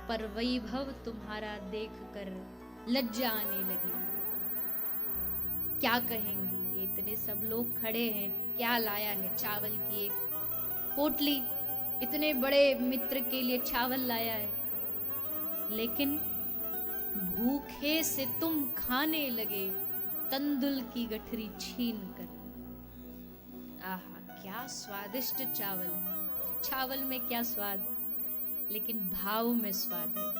पर वैभव तुम्हारा देखकर लज्जा आने लगी। क्या कहेंगे, ये इतने सब लोग खड़े हैं, क्या लाया है? चावल की एक पोटली, इतने बड़े मित्र के लिए चावल लाया है, लेकिन भूखे से तुम खाने लगे तंदुल की गठरी छीन कर। आहा, क्या स्वादिष्ट चावल है। चावल में क्या स्वाद, लेकिन भाव में स्वाद है।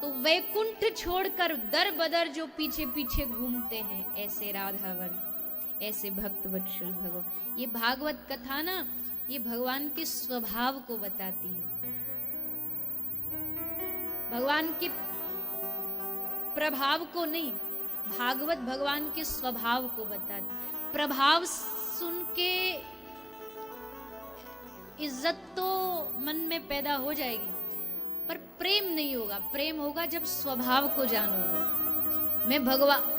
तो वैकुंठ छोड़कर दर बदर जो पीछे पीछे घूमते हैं, ऐसे राधावर, ऐसे भक्त वत्सल भगवान। ये भागवत कथा ना, ये भगवान के स्वभाव को बताती है, भगवान के प्रभाव को नहीं। भागवत भगवान के स्वभाव को बताती। प्रभाव सुन के इज्जत तो मन में पैदा हो जाएगी, पर प्रेम नहीं होगा। प्रेम होगा जब स्वभाव को जानोगे।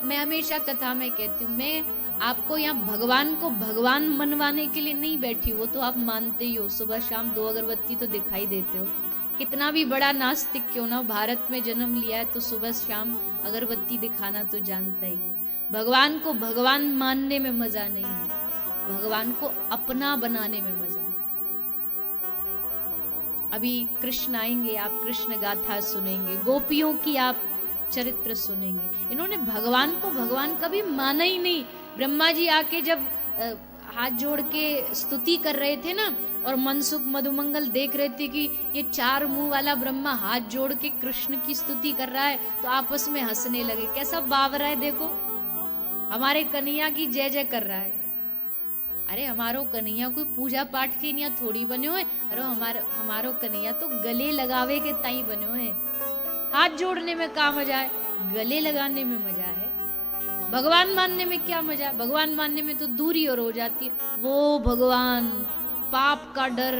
मैं हमेशा कथा में कहती हूँ, मैं आपको यहाँ भगवान को भगवान मनवाने के लिए नहीं बैठी, वो तो आप मानते ही हो। सुबह शाम 2 अगरबत्ती तो दिखाई देते हो। कितना भी बड़ा नास्तिक क्यों ना हो, भारत में जन्म लिया है तो सुबह शाम अगरबत्ती दिखाना तो जानता ही है। भगवान को भगवान मानने में मजा नहीं है, भगवान को अपना बनाने में मजा है। अभी कृष्ण आएंगे, आप कृष्ण गाथा सुनेंगे, गोपियों की आप चरित्र सुनेंगे। इन्होंने भगवान को भगवान कभी माना ही नहीं। ब्रह्मा जी आके जब हाथ जोड़ के स्तुति कर रहे थे ना, और मनसुख मधुमंगल देख रहे थे कि ये 4 मुंह वाला ब्रह्मा हाथ जोड़ के कृष्ण की स्तुति कर रहा है, तो आपस में हंसने लगे। कैसा बावरा है, देखो हमारे कन्हैया की जय जय कर रहा है। अरे हमारो कन्हैया कोई पूजा पाठ के यहाँ थोड़ी बने हुए। अरे हमारो कन्हैया तो गले लगावे के ताई बने हुए। हाथ जोड़ने में क्या मजा है, गले लगाने में मजा है। भगवान मानने में क्या मजा है, भगवान मानने में तो दूरी और हो जाती है। वो भगवान, पाप का डर,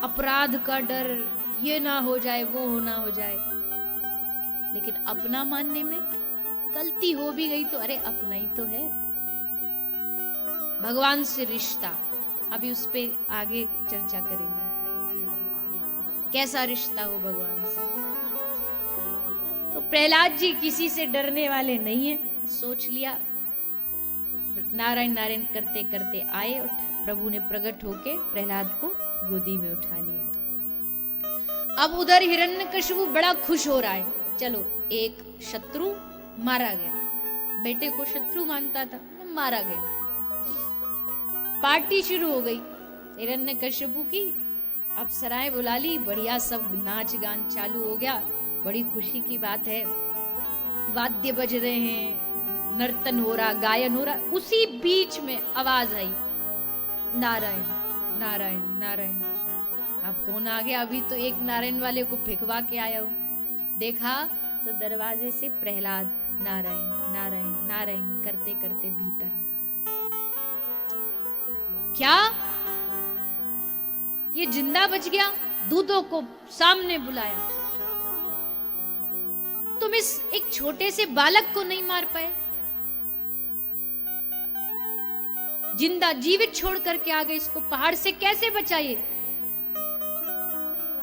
अपराध का डर, ये ना हो जाए, वो ना हो जाए। लेकिन अपना मानने में गलती हो भी गई तो अरे अपना ही तो है। भगवान से रिश्ता, अभी उस पे आगे चर्चा करेंगे, कैसा रिश्ता हो भगवान से। तो प्रहलाद जी किसी से डरने वाले नहीं है। सोच लिया, नारायण नारायण करते करते आए और प्रभु ने प्रकट होके प्रहलाद को गोदी में उठा लिया। अब उधर हिरण्यकशिपु बड़ा खुश हो रहा है, चलो एक शत्रु मारा गया। बेटे को शत्रु मानता था, मारा गया। पार्टी शुरू हो गई हिरण्यकशिपु की। अप्सराएं बुला ली, बढ़िया सब नाच गान चालू हो गया। बड़ी खुशी की बात है, वाद्य बज रहे हैं, नर्तन हो रहा, गायन हो रहा। उसी बीच में आवाज आई, नारायण नारायण नारायण। अब कौन आ गया? अभी तो एक नारायण वाले को भिखवा के आया हूं। देखा तो दरवाजे से प्रहलाद नारायण नारायण नारायण करते करते भीतर। क्या ये जिंदा बच गया? दूतों को सामने बुलाया। तुम इस एक छोटे से बालक को नहीं मार पाए? जिंदा जीवित छोड़ करके आ गए, इसको पहाड़ से कैसे बचाइए?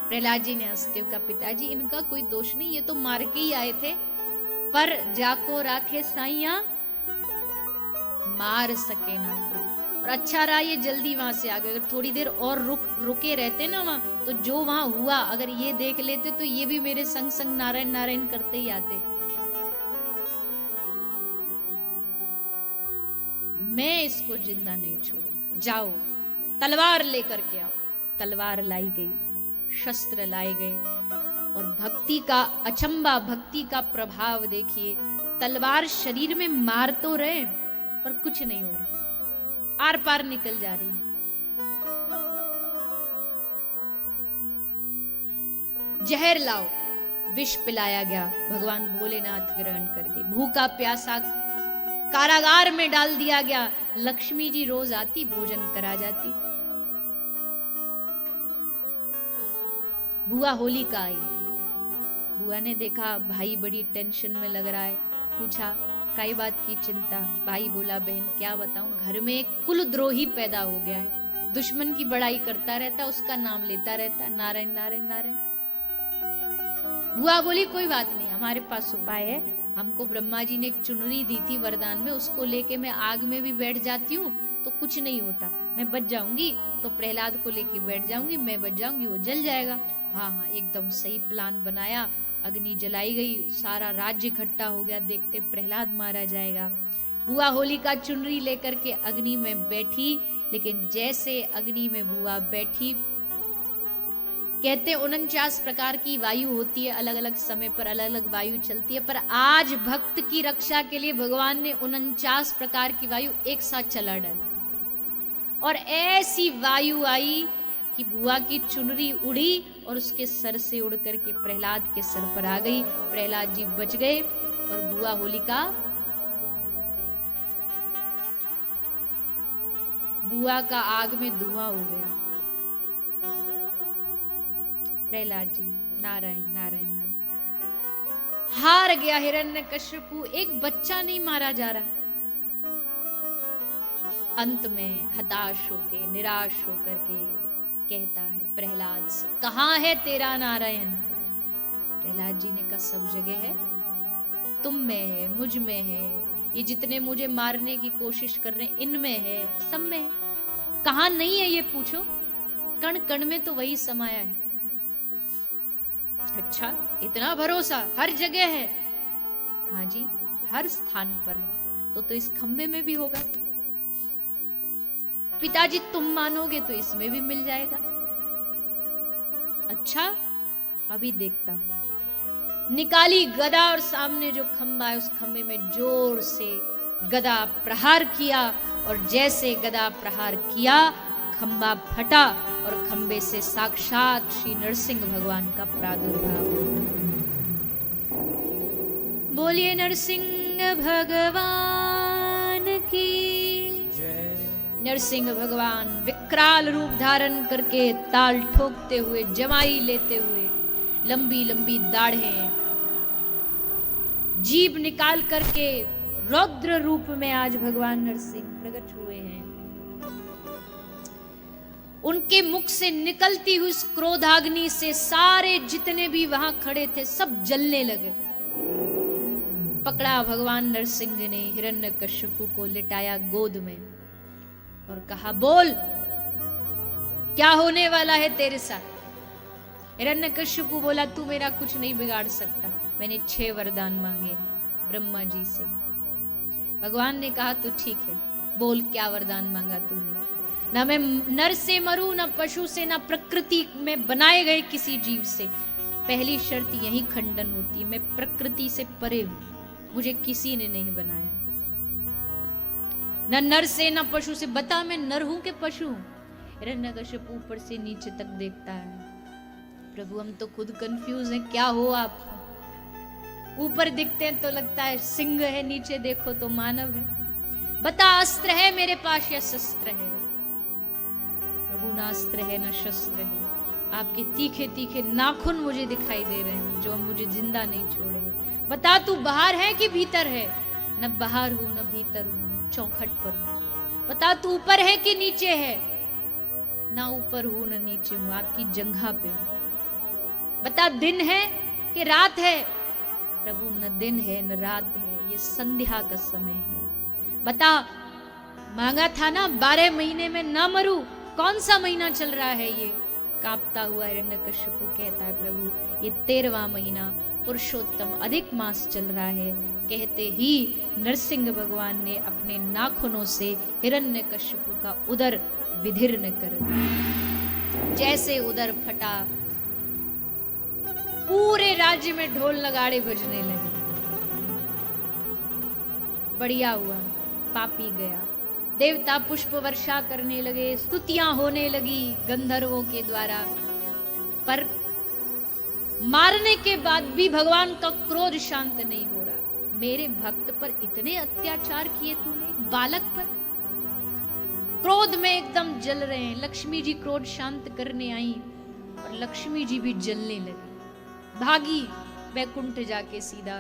प्रहलाद जी ने हंसते हुए कहा, पिताजी इनका कोई दोष नहीं, ये तो मार के ही आए थे। पर जाको राखे साइया मार सके ना। और अच्छा रहा ये जल्दी वहां से आ गए। अगर थोड़ी देर और रुके रहते ना वहां, तो जो वहां हुआ अगर ये देख लेते तो ये भी मेरे संग संग नारायण नारायण करते ही आते। मैं इसको जिंदा नहीं छोड़ू, जाओ तलवार लेकर के आओ। तलवार लाई गई, शस्त्र लाए गए, और भक्ति का अचंबा, भक्ति का प्रभाव देखिए। तलवार शरीर में मार तो रहे पर कुछ नहीं हो रहा, आर पार निकल जा रही। जहर लाओ, विष पिलाया गया। भगवान भोलेनाथ ग्रहण कर गए। भूखा प्यासा कारागार में डाल दिया गया। लक्ष्मी जी रोज आती, भोजन करा जाती। बुआ होलिका आई। बुआ ने देखा भाई बड़ी टेंशन में लग रहा है, पूछा काई बात की चिंता? भाई बोला बहन क्या बताऊं, घर में एक कुलद्रोही पैदा हो गया है। दुश्मन की बड़ाई करता रहता, उसका नाम लेता रहता, नारायण नारायण नारायण। बुआ बोली कोई बात नहीं, हमारे पास उपाय है। हमको ब्रह्मा जी ने एक चुनरी दी थी वरदान में, उसको लेके मैं आग में भी बैठ जाती हूँ तो कुछ नहीं होता, मैं बच जाऊंगी। तो प्रहलाद को लेके बैठ जाऊंगी, मैं बच जाऊंगी, वो जल जाएगा। हाँ हाँ, एकदम सही प्लान बनाया। अग्नि जलाई गई, सारा राज्य इकट्ठा हो गया, देखते प्रहलाद मारा जाएगा। बुआ होलिका चुनरी लेकर के अग्नि में बैठी, लेकिन जैसे अग्नि में बुआ बैठी, कहते 49 प्रकार की वायु होती है, अलग अलग समय पर अलग अलग वायु चलती है, पर आज भक्त की रक्षा के लिए भगवान ने 49 प्रकार की वायु एक साथ चला डाली। और ऐसी वायु आई कि बुआ की चुनरी उड़ी और उसके सर से उड़ करके प्रहलाद के सर पर आ गई। प्रहलाद जी बच गए और बुआ होलिका, बुआ का आग में धुआं हो गया। प्रहलाद जी नारायण नारायण नारायण। हार गया हिरण्यकश्यपु, एक बच्चा नहीं मारा जा रहा। अंत में हताश होके, निराश होकर के कहता है प्रहलाद से, कहाँ है तेरा नारायण? प्रहलाद जी ने कहा सब जगह है, तुम में है, मुझ में है, ये जितने मुझे मारने की कोशिश कर रहे हैं इनमें है, सब में है। कहाँ नहीं है ये पूछो, कण कण में तो वही समाया है। अच्छा, इतना भरोसा, हर जगह है? हाँ जी, हर स्थान पर है। तो इस खंबे में भी होगा। पिताजी तुम मानोगे तो इसमें भी मिल जाएगा। अच्छा, अभी देखता हूं। निकाली गदा और सामने जो खंबा है उस खंबे में जोर से गदा प्रहार किया, और जैसे गदा प्रहार किया खंबा फटा और खंबे से साक्षात श्री नरसिंह भगवान का प्रादुर्भाव। बोलिए नरसिंह भगवान की। नरसिंह भगवान विकराल रूप धारण करके ताल ठोकते हुए, जमाई लेते हुए, लंबी लंबी दाढ़ें, जीभ निकाल करके रौद्र रूप में आज भगवान नरसिंह प्रकट हुए हैं। उनके मुख से निकलती हुई इस क्रोधाग्नि से सारे जितने भी वहां खड़े थे सब जलने लगे। पकड़ा भगवान नरसिंह ने हिरण्यकश्यपु को, लिटाया गोद में और कहा बोल क्या होने वाला है तेरे साथ? हिरण्यकश्यपु बोला तू मेरा कुछ नहीं बिगाड़ सकता, मैंने 6 वरदान मांगे ब्रह्मा जी से। भगवान ने कहा तो ठीक है, बोल क्या वरदान मांगा तूने? ना मैं नर से मरूं, ना पशु से, ना प्रकृति में बनाए गए किसी जीव से। पहली शर्त यही खंडन होती है, मैं प्रकृति से परे हूं, मुझे किसी ने नहीं बनाया। न नर से न पशु से। बता मैं नर हूं कि पशु हूं? हिरण्यकश्यप ऊपर से नीचे तक देखता है। प्रभु हम तो खुद कंफ्यूज हैं, क्या हो आप? ऊपर दिखते हैं तो लगता है सिंह है, नीचे देखो तो मानव है। बता अस्त्र है मेरे पास या शस्त्र है? प्रभु ना अस्त्र है ना शस्त्र है, आपके तीखे तीखे नाखून मुझे दिखाई दे रहे हैं जो मुझे जिंदा नहीं छोड़ेंगे। बता तू बाहर है कि भीतर है? न बाहर हूं न भीतर हूं, न चौखट पर हूं। बता तू ऊपर है कि नीचे है? ना ऊपर हूं न नीचे हूं, आपकी जंघा पे हूं। बता दिन है कि रात है? प्रभु न दिन है न रात है, ये संध्या का समय है। बता मांगा था ना 12 महीने में ना मरूं, कौन सा महीना चल रहा है ये? कांपता हुआ हिरण्यकश्यप कहता है प्रभु ये 13वां महीना पुरुषोत्तम अधिक मास चल रहा है। कहते ही नरसिंह भगवान ने अपने नाखूनों से हिरण्यकश्यप का उदर विदीर्ण कर दिया। जैसे उदर फटा पूरे राज्य में ढोल नगाड़े बजने लगे। बढ़िया हुआ, पापी गया। देवता पुष्प वर्षा करने लगे, स्तुतियां होने लगी गंधर्वों के द्वारा। पर मारने के बाद भी भगवान का क्रोध शांत नहीं हो रहा। मेरे भक्त पर इतने अत्याचार किए तूने, बालक पर। क्रोध में एकदम जल रहे हैं। लक्ष्मी जी क्रोध शांत करने आई और लक्ष्मी जी भी जलने लगी, भागी वैकुंठ जाके सीधा।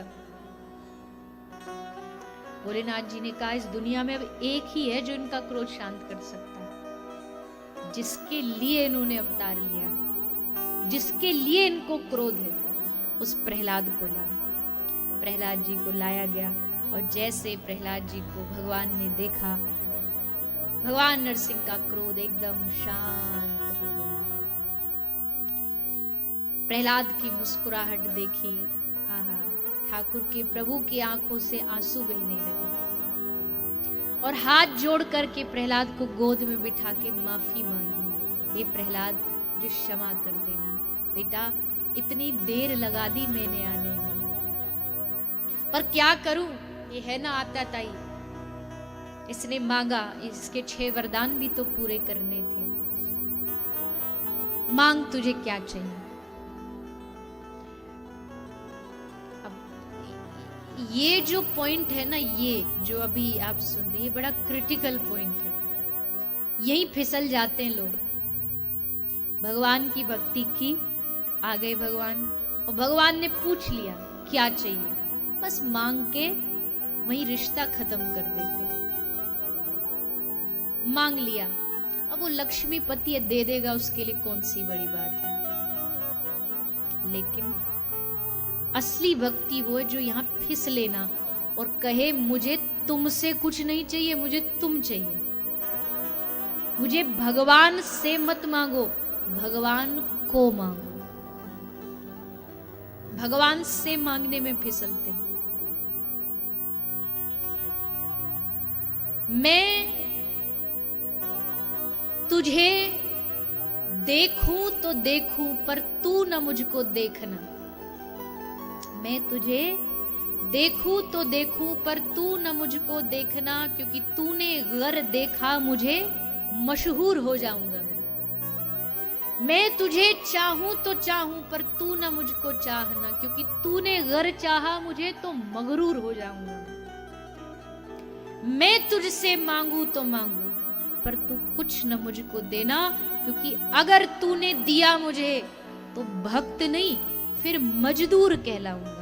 भोलेनाथ जी ने कहा इस दुनिया में अब एक ही है जो इनका क्रोध शांत कर सकता है। जिसके लिए इन्होंने अवतार लिया, जिसके लिए इनको क्रोध है, उस प्रहलाद को लाया। प्रहलाद जी को लाया गया और जैसे प्रहलाद जी को भगवान ने देखा, भगवान नरसिंह का क्रोध एकदम शांत हो गया। प्रहलाद की मुस्कुराहट देखी, आहा, ठाकुर के प्रभु की आंखों से आंसू बहने लगे और हाथ जोड़ करके प्रहलाद को गोद में बिठा के माफी मांगी। हे प्रहलाद, मुझे क्षमा कर देना बेटा, इतनी देर लगा दी मैंने आने में, पर क्या करूं, ये है ना आता ताई, इसने मांगा, इसके 6 वरदान भी तो पूरे करने थे, मांग तुझे क्या चाहिए। अब ये जो पॉइंट है ना, ये जो अभी आप सुन रही है, बड़ा क्रिटिकल पॉइंट है। यही फिसल जाते हैं लोग। भगवान की भक्ति की, आ गए भगवान, और भगवान ने पूछ लिया क्या चाहिए, बस मांग के वही रिश्ता खत्म कर देते। मांग लिया, अब वो लक्ष्मीपति है, दे देगा, उसके लिए कौन सी बड़ी बात है। लेकिन असली भक्ति वो है जो यहां फिस लेना और कहे मुझे तुमसे कुछ नहीं चाहिए, मुझे तुम चाहिए। मुझे भगवान से मत मांगो, भगवान को मांगो। भगवान से मांगने में फिसलते हैं। मैं तुझे देखूं तो देखूं, पर तू न मुझको देखना। मैं तुझे देखूं तो देखूं, पर तू न मुझको देखना, क्योंकि तूने गर देखा मुझे मशहूर हो जाऊंगा मैं तुझे चाहूं तो चाहूं, पर तू न मुझको चाहना, क्योंकि तूने गर चाहा मुझे तो मगरूर हो जाऊंगा मैं तुझसे मांगू तो मांगू, पर तू कुछ न मुझको देना, क्योंकि अगर तूने दिया मुझे तो भक्त नहीं, फिर मजदूर कहलाऊंगा।